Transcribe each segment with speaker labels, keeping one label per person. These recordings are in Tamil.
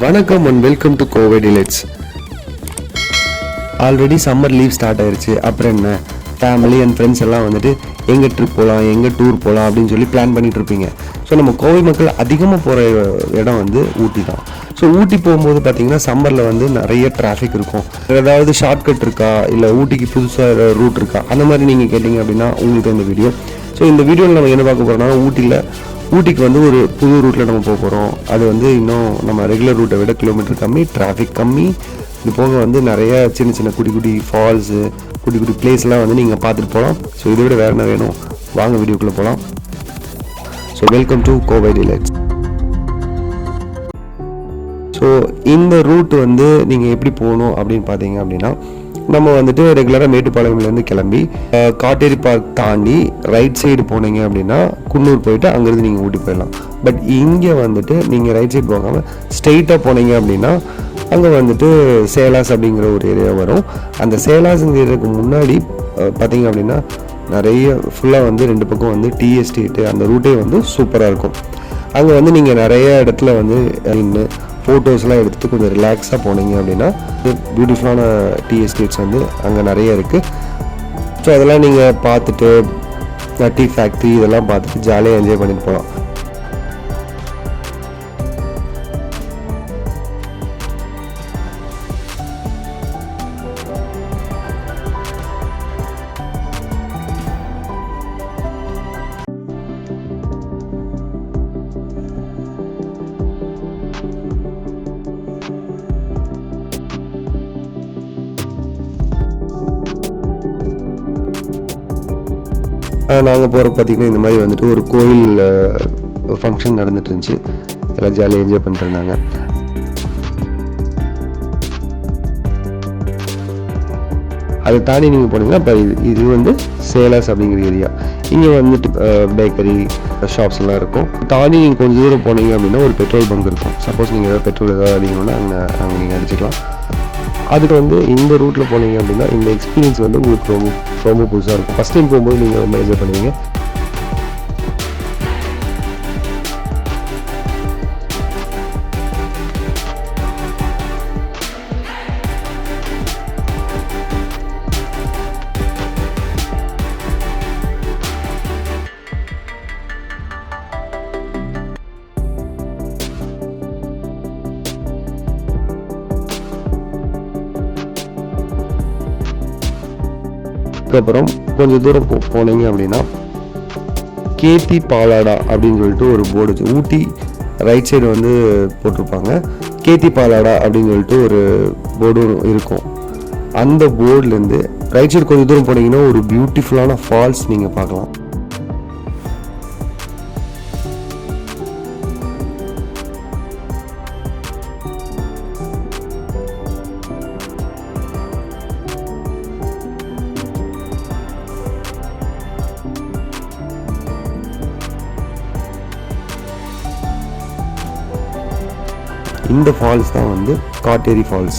Speaker 1: வணக்கம் and welcome to Kovai delights. Already summer leave start ஆயிடுச்சு. அப்புறம் என்ன, ஃபேமிலி அண்ட் ஃப்ரெண்ட்ஸ் எல்லாம் வந்துட்டு எங்கே ட்ரிப் போகலாம், எங்கே டூர் போகலாம் அப்படின்னு சொல்லி பிளான் பண்ணிட்டு இருப்பீங்க. ஸோ நம்ம கோவை மக்கள் அதிகமாக போகிற இடம் வந்து ஊட்டி தான். ஸோ ஊட்டி போகும்போது பார்த்தீங்கன்னா சம்மரில் வந்து நிறைய டிராஃபிக் இருக்கும். ஏதாவது ஷார்ட்கட் இருக்கா, இல்லை ஊட்டிக்கு புதுசாக ரூட் இருக்கா, அந்த மாதிரி நீங்கள் கேட்டிங்க அப்படின்னா உங்களுக்கு இந்த வீடியோ. ஸோ இந்த வீடியோவில் நம்ம என்ன பார்க்க போகிறோம்னா, ஊட்டிக்கு வந்து ஒரு புது ரூட்டில் நம்ம போக போகிறோம். அது வந்து இன்னும் நம்ம ரெகுலர் ரூட்டை விட கிலோமீட்டர் கம்மி, டிராஃபிக் கம்மி. இது போக வந்து நிறைய சின்ன சின்ன குட்டி குட்டி ஃபால்ஸு, குட்டி குட்டி பிளேஸ்லாம் வந்து நீங்கள் பார்த்துட்டு போகலாம். ஸோ இதை விட வேறு என்ன வேணும், வாங்க வீடியோக்குள்ளே போகலாம். So welcome to Kovai delights. So இந்த ரூட் வந்து நீங்கள் எப்படி போகணும் அப்படின்னு பார்த்தீங்க அப்படின்னா, நம்ம வந்துட்டு ரெகுலராக மேட்டுப்பாளையம்லேருந்து கிளம்பி காட்டேரி பார்க் தாண்டி ரைட் சைடு போனீங்க அப்படின்னா குன்னூர் போயிட்டு அங்கேருந்து நீங்கள் ஊட்டி போயிடலாம். பட் இங்கே வந்துட்டு நீங்கள் ரைட் சைடு போகாமல் ஸ்ட்ரெயிட்டாக போனீங்க அப்படின்னா அங்கே வந்துட்டு சேலாஸ் அப்படிங்கிற ஒரு ஏரியா வரும். அந்த சேலாஸுங்கிற ஏரியாவுக்கு முன்னாடி பார்த்தீங்க அப்படின்னா நிறைய ஃபுல்லாக வந்து ரெண்டு பக்கம் வந்து டீ எஸ்டேட்டு, அந்த ரூட்டே வந்து சூப்பராக இருக்கும். அங்கே வந்து நீங்கள் நிறைய இடத்துல வந்து நின்று ஃபோட்டோஸ்லாம் எடுத்துகிட்டு கொஞ்சம் ரிலாக்ஸாக போனீங்க அப்படின்னா பியூட்டிஃபுல்லான டீ எஸ்டேட்ஸ் வந்து அங்கே நிறைய இருக்குது. ஸோ அதெல்லாம் நீங்கள் பார்த்துட்டு டீ ஃபேக்ட்ரி இதெல்லாம் பார்த்துட்டு ஜாலியாக என்ஜாய் பண்ணிட்டு போகலாம். நாங்கள் போகிற பார்த்திங்கன்னா இந்த மாதிரி வந்துட்டு ஒரு கோயில் ஃபங்க்ஷன் நடந்துட்டு இருந்துச்சு. எல்லாம் ஜாலியாக என்ஜாய் பண்ணிட்டு இருந்தாங்க. அதை தாண்டி நீங்கள் போனீங்கன்னா இப்போ இது வந்து சேலாஸ் அப்படிங்கிற ஏரியா. இங்கே வந்துட்டு பேக்கரி ஷாப்ஸ் எல்லாம் இருக்கும். தாண்டி நீங்கள் கொஞ்சம் தூரம் போனீங்க அப்படின்னா ஒரு பெட்ரோல் பங்க் இருக்கும். சப்போஸ் நீங்கள் ஏதாவது பெட்ரோல் ஏதாவது அடிக்கணும்னா அங்கே நீங்கள் அடிச்சுக்கலாம். அதுக்கு வந்து இந்த ரூட்டில் போனீங்க அப்படின்னா இந்த எக்ஸ்பீரியன்ஸ் வந்து உங்களுக்கு ரொம்ப ரொம்ப புதுசாக இருக்கும். ஃபஸ்ட் டைம் போகும்போது நீங்கள் ரொம்ப என்ஜாய் பண்ணுவீங்க. அதுக்கப்புறம் கொஞ்சம் தூரம் போனீங்க அப்படின்னா கேத்தி பாலாடா அப்படின்னு சொல்லிட்டு ஒரு போர்டு வச்சு, ஊட்டி ரைட் சைடு வந்து போட்டிருப்பாங்க. கேத்தி பாலாடா அப்படின்னு சொல்லிட்டு ஒரு போர்டு இருக்கும். அந்த போர்டுலேருந்து ரைட் சைடு கொஞ்சம் தூரம் போனீங்கன்னா ஒரு பியூட்டிஃபுல்லான ஃபால்ஸ் நீங்கள் பார்க்கலாம். இந்த ஃபால்ஸ் தான் வந்து காட்டேரி ஃபால்ஸ்.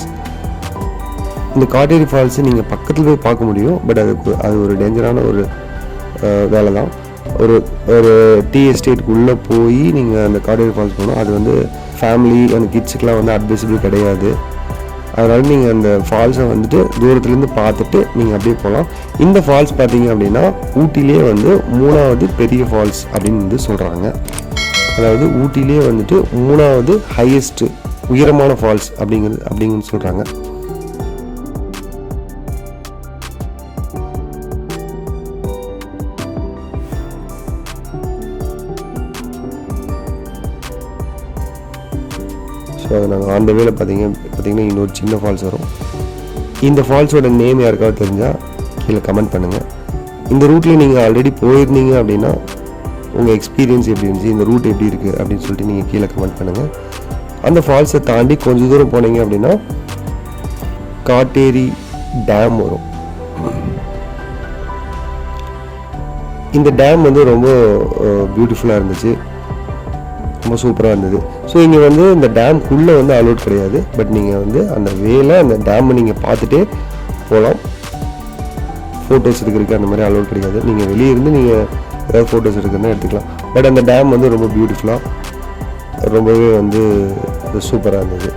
Speaker 1: இந்த காட்டேரி ஃபால்ஸு நீங்கள் பக்கத்தில் போய் பார்க்க முடியும். பட் அது ஒரு டேஞ்சரான ஒரு வேலை தான். ஒரு டீ எஸ்டேட்டுக்குள்ளே போய் நீங்கள் அந்த காட்டேரி ஃபால்ஸ் போகணும். அது வந்து ஃபேமிலி அந்த கிட்ஸுக்கெலாம் வந்து அட்வைசபிள் கிடையாது. அதனால் நீங்கள் அந்த ஃபால்ஸை வந்துட்டு தூரத்துலேருந்து பார்த்துட்டு நீங்கள் அப்படியே போகலாம். இந்த ஃபால்ஸ் பார்த்தீங்க அப்படின்னா ஊட்டிலே வந்து 3வது பெரிய ஃபால்ஸ் அப்படின்னு வந்து சொல்கிறாங்க. அதாவது ஊட்டிலே வந்துட்டு 3வது ஹையஸ்ட் உயரமான ஃபால்ஸ் அப்படிங்கிறது சொல்கிறாங்க. ஸோ அதை நாங்கள் அந்த வேலை பார்த்தீங்கன்னா இன்னொரு சின்ன ஃபால்ஸ் வரும். இந்த ஃபால்ஸோட நேம் யாருக்காவது தெரிஞ்சால் கீழே கமெண்ட் பண்ணுங்கள். இந்த ரூட்டில் நீங்கள் ஆல்ரெடி போயிருந்தீங்க அப்படின்னா உங்கள் எக்ஸ்பீரியன்ஸ் எப்படி இருந்துச்சு, இந்த ரூட் எப்படி இருக்குது அப்படின்னு சொல்லிட்டு நீங்கள் கீழே கமெண்ட் பண்ணுங்கள். அந்த ஃபால்ஸை தாண்டி கொஞ்சம் தூரம் போனீங்க அப்படின்னா காட்டேரி டேம் வரும். இந்த டேம் வந்து ரொம்ப பியூட்டிஃபுல்லாக இருந்துச்சு, ரொம்ப சூப்பராக இருந்தது. ஸோ இங்கே வந்து இந்த டேம்குள்ளே வந்து அலோட் கிடையாது. பட் நீங்கள் வந்து அந்த வேலை அந்த டேமை நீங்கள் பார்த்துட்டே போகலாம். ஃபோட்டோஸ் எடுக்கிறதுக்கு அந்த மாதிரி அலோட் கிடையாது. நீங்கள் வெளியே இருந்து நீங்கள் ஏதாவது ஃபோட்டோஸ் எடுக்கிறதுனா எடுத்துக்கலாம். பட் அந்த டேம் வந்து ரொம்ப பியூட்டிஃபுல்லாக ரொம்பவே வந்து சூப்பராக இருந்தது.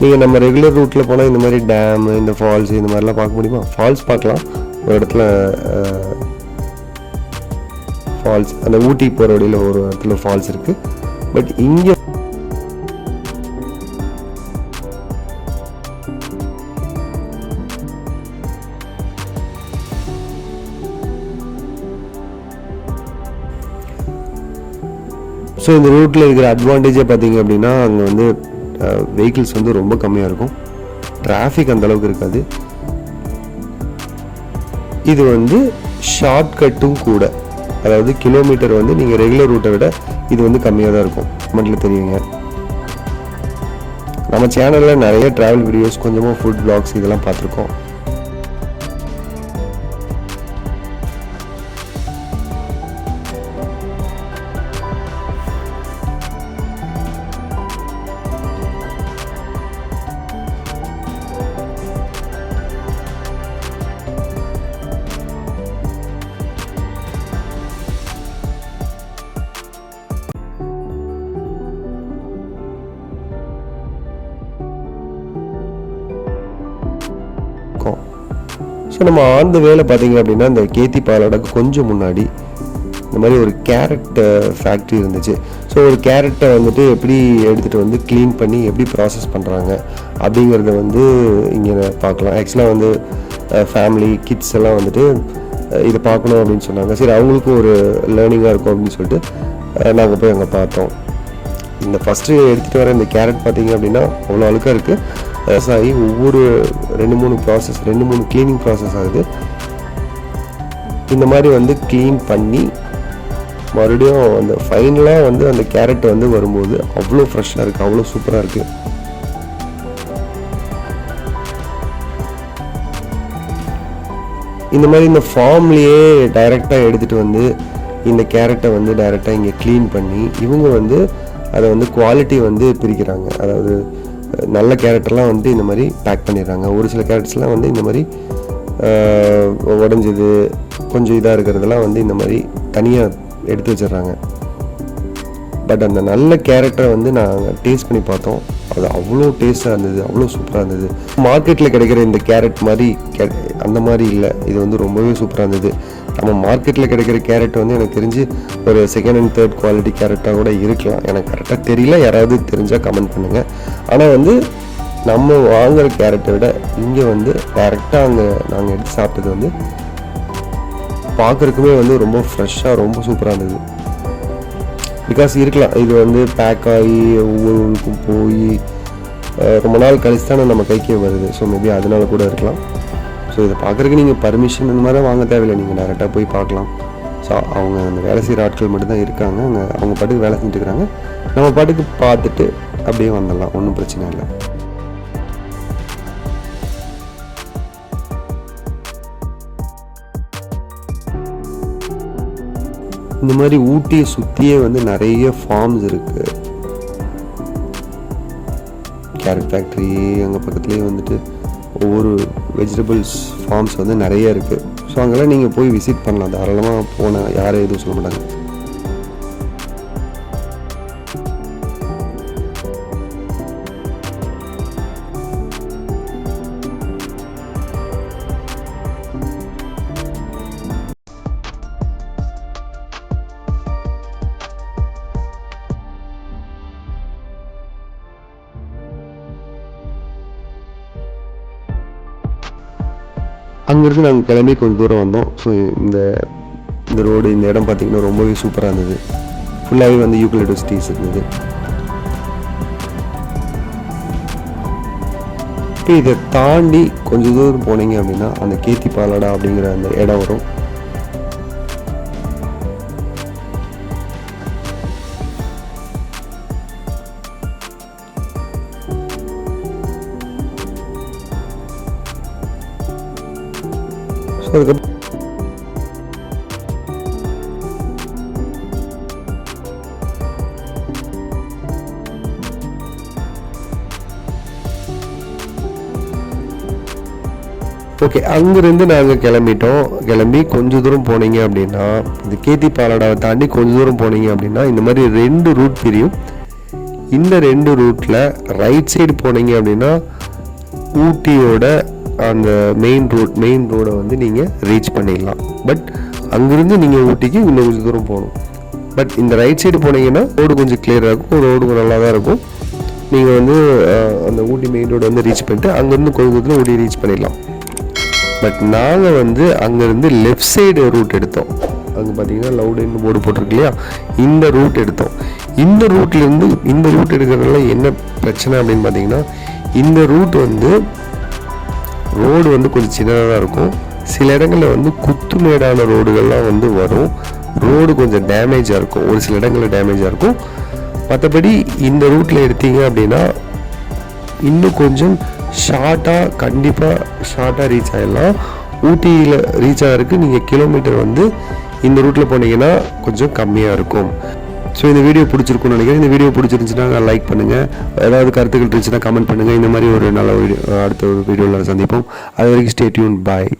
Speaker 1: நீங்கள் நம்ம ரெகுலர் ரூட்டில் போனால் இந்த மாதிரி டேமு, இந்த ஃபால்ஸ், இந்த மாதிரிலாம் பார்க்க முடியுமா? ஃபால்ஸ் பார்க்கலாம் ஒரு இடத்துல. ஃபால்ஸ் அந்த ஊட்டி போகிற வழியில் ஒரு இடத்துல ஃபால்ஸ் இருக்குது. பட் இங்கே ஸோ இந்த ரூட்டில் இருக்கிற அட்வான்டேஜே பார்த்தீங்க அப்படின்னா அங்கே வந்து வெஹிக்கிள்ஸ் வந்து ரொம்ப கம்மியாக இருக்கும், டிராஃபிக் அந்தளவுக்கு இருக்காது. இது வந்து ஷார்ட்கட்டும் கூட, அதாவது கிலோமீட்டர் வந்து நீங்கள் ரெகுலர் ரூட்டை விட இது வந்து கம்மியாக தான் இருக்கும். கமெண்ட்டில் தெரியுங்க. நம்ம சேனலில் நிறைய ட்ராவல் வீடியோஸ், கொஞ்சமாக ஃபுட் வ்ளாக்ஸ் இதெல்லாம் பார்த்துருக்கோம். ஸோ நம்ம ஆந்த வேலை பார்த்தீங்க அப்படின்னா இந்த கேத்தி பாலோடக்கு கொஞ்சம் முன்னாடி இந்த மாதிரி ஒரு கேரட் ஃபேக்ட்ரி இருந்துச்சு. ஸோ ஒரு கேரட்டை வந்துட்டு எப்படி எடுத்துகிட்டு வந்து க்ளீன் பண்ணி எப்படி ப்ராசஸ் பண்ணுறாங்க அப்படிங்கிறத வந்து இங்கே பார்க்கலாம். ஆக்சுவலாக வந்து ஃபேமிலி கிட்ஸ் எல்லாம் வந்துட்டு இதை பார்க்கணும் அப்படின்னு சொன்னாங்க. சரி, அவங்களுக்கும் ஒரு லேர்னிங்காக இருக்கும் அப்படின்னு சொல்லிட்டு நாங்கள் போய் அங்கே பார்த்தோம். இந்த ஃபஸ்ட்டு எடுத்துகிட்டு வர இந்த கேரட் பார்த்தீங்க அப்படின்னா அவ்வளோ அழுக்காக இருக்குது. ஆகி ஒவ்வொரு 2-3 க்ளீனிங் ப்ராசஸ் ஆகுது. இந்த மாதிரி வந்து க்ளீன் பண்ணி மறுபடியும் அந்த ஃபைனலாக வந்து அந்த கேரட் வந்து வரும்போது அவ்வளோ ஃப்ரெஷ்ஷாக இருக்குது, அவ்வளோ சூப்பராக இருக்குது. இந்த மாதிரி இந்த ஃபார்ம்லேயே டைரெக்டாக எடுத்துகிட்டு வந்து இந்த கேரட்டை வந்து டைரெக்டாக இங்கே க்ளீன் பண்ணி இவங்க வந்து அதை வந்து குவாலிட்டி வந்து பிரிக்கிறாங்க. அதாவது நல்ல கேரட்டெல்லாம் வந்து இந்த மாதிரி பேக் பண்ணிடுறாங்க. ஒரு சில கேரட்ஸ்லாம் வந்து இந்த மாதிரி உடஞ்சது கொஞ்சம் இதாக இருக்கிறதெல்லாம் வந்து இந்த மாதிரி தனியாக எடுத்து வச்சிடுறாங்க. பட் அந்த நல்ல கேரட்டை வந்து நாங்கள் டேஸ்ட் பண்ணி பார்த்தோம். அது அவ்வளோ டேஸ்ட்டாக இருந்தது, அவ்வளோ சூப்பராக இருந்தது. மார்க்கெட்டில் கிடைக்கிற இந்த கேரட் மாதிரி அந்த மாதிரி இல்லை, இது வந்து ரொம்பவே சூப்பராக இருந்தது. நம்ம மார்க்கெட்டில் கிடைக்கிற கேரட் வந்து எனக்கு தெரிஞ்சு ஒரு செகண்ட் அண்ட் தேர்ட் குவாலிட்டி கேரட்டாக கூட இருக்கலாம். எனக்கு கரெக்டாக தெரியல, யாராவது தெரிஞ்சால் கமெண்ட் பண்ணுங்கள். ஆனால் வந்து நம்ம வாங்குகிற கேரட்டை விட இங்கே வந்து டேரெக்டாக அங்கே நாங்கள் எடுத்து சாப்பிட்டது வந்து பார்க்குறதுக்குமே வந்து ரொம்ப ஃப்ரெஷ்ஷாக ரொம்ப சூப்பராக இருந்தது. பிகாஸ் இருக்கலாம் இது வந்து பேக் ஆகி ஒவ்வொரு ஊருக்கும் போய் ரொம்ப நாள் கழிச்சு தானே நம்ம கைக்கே வருது. ஸோ மேபி அதனால கூட இருக்கலாம். ஸோ இதை பார்க்குறதுக்கு நீங்கள் பர்மிஷன் இந்த மாதிரி வாங்க தேவையில்லை, நீங்கள் டேரெக்டாக போய் பார்க்கலாம். ஸோ அவங்க அந்த வேலை செய்கிற ஆட்கள் மட்டும்தான் இருக்காங்க, அவங்க பாட்டுக்கு வேலை செஞ்சுட்டு இருக்கிறாங்க. நம்ம பாட்டுக்கு பார்த்துட்டு அப்படியே வந்துடலாம், ஒன்றும் பிரச்சனை இல்லை. இந்த மாதிரி ஊட்டியை சுற்றியே வந்து நிறைய ஃபார்ம்ஸ் இருக்குது. கேரட் ஃபேக்ட்ரி அங்கே பக்கத்துலேயே வந்துட்டு ஒவ்வொரு வெஜிடபிள்ஸ் ஃபார்ம்ஸ் வந்து நிறைய இருக்குது. ஸோ அங்கெல்லாம் நீங்கள் போய் விசிட் பண்ணலாம், தாராளமாக போனால் யாரும் எதுவும் சொல்ல மாட்டாங்க. அங்கேருந்து நாங்கள் கிளம்பி கொஞ்சம் தூரம் வந்தோம். ஸோ இந்த ரோடு, இந்த இடம் பார்த்திங்கன்னா ரொம்பவே சூப்பராக இருந்தது. ஃபுல்லாகவே வந்து யூக்கலிப்டஸ் ட்ரீஸ் இருந்தது. இப்போ இதை தாண்டி கொஞ்சம் தூரம் போனீங்க அப்படின்னா அந்த கேத்தி பாலடா அப்படிங்கிற அந்த இடம் வரும். அதுக்கப்புறம் ஓகே, அங்கேருந்து நாங்கள் கிளம்பி கொஞ்சம் தூரம் போனீங்க அப்படின்னா, இந்த கேத்தி பாலடாவை தாண்டி கொஞ்சம் தூரம் போனீங்க அப்படின்னா இந்த மாதிரி 2 ரூட் பிரியும். இந்த 2 ரூட்டில் ரைட் சைடு போனீங்க அப்படின்னா ஊட்டியோட அந்த மெயின் ரோடை வந்து நீங்கள் ரீச் பண்ணிடலாம். பட் அங்கேருந்து நீங்கள் ஊட்டிக்கு இன்னும் கொஞ்சம் தூரம் போகணும். பட் இந்த ரைட் சைடு போனீங்கன்னா ரோடு கொஞ்சம் கிளியராக இருக்கும், ரோடு நல்லா தான் இருக்கும். நீங்கள் வந்து அந்த ஊட்டி மெயின் ரோடு வந்து ரீச் பண்ணிட்டு அங்கேருந்து கொஞ்சம் தூரத்தில் ஊட்டி ரீச் பண்ணிடலாம். பட் நாங்கள் வந்து அங்கேருந்து லெஃப்ட் சைடு ரூட் எடுத்தோம். அங்கே பார்த்தீங்கன்னா லவுடுன்னு போர்டு போட்டிருக்கு இல்லையா, இந்த ரூட் எடுத்தோம். இந்த ரூட்லேருந்து இந்த ரூட் எடுக்கிறதுனால என்ன பிரச்சனை அப்படின்னு பார்த்தீங்கன்னா, இந்த ரூட் வந்து ரோடு வந்து கொஞ்சம் சின்னதாக தான் இருக்கும். சில இடங்களில் வந்து குத்துமேடான ரோடுகள்லாம் வந்து வரும். ரோடு கொஞ்சம் டேமேஜாக இருக்கும், ஒரு சில இடங்களில் டேமேஜாக இருக்கும். மற்றபடி இந்த ரூட்டில் எடுத்தீங்க அப்படின்னா இன்னும் கொஞ்சம் ஷார்ட்டாக ரீச் ஆகிடலாம். ஊட்டியில் ரீச் ஆகிறதுக்கு நீங்கள் கிலோமீட்டர் வந்து இந்த ரூட்டில் போனீங்கன்னா கொஞ்சம் கம்மியாக இருக்கும். ஸோ இந்த வீடியோ பிடிச்சிருக்குன்னு நினைக்கிறேன். இந்த வீடியோ பிடிச்சிருந்துச்சுன்னா லைக் பண்ணுங்கள், ஏதாவது கருத்துக்கள் இருந்துச்சுன்னா கமெண்ட் பண்ணுங்கள். இந்த மாதிரி ஒரு நல்ல வீடியோ அடுத்த ஒரு வீடியோவில் சந்திப்போம். அது வரைக்கும் ஸ்டே டியூன், பாய்.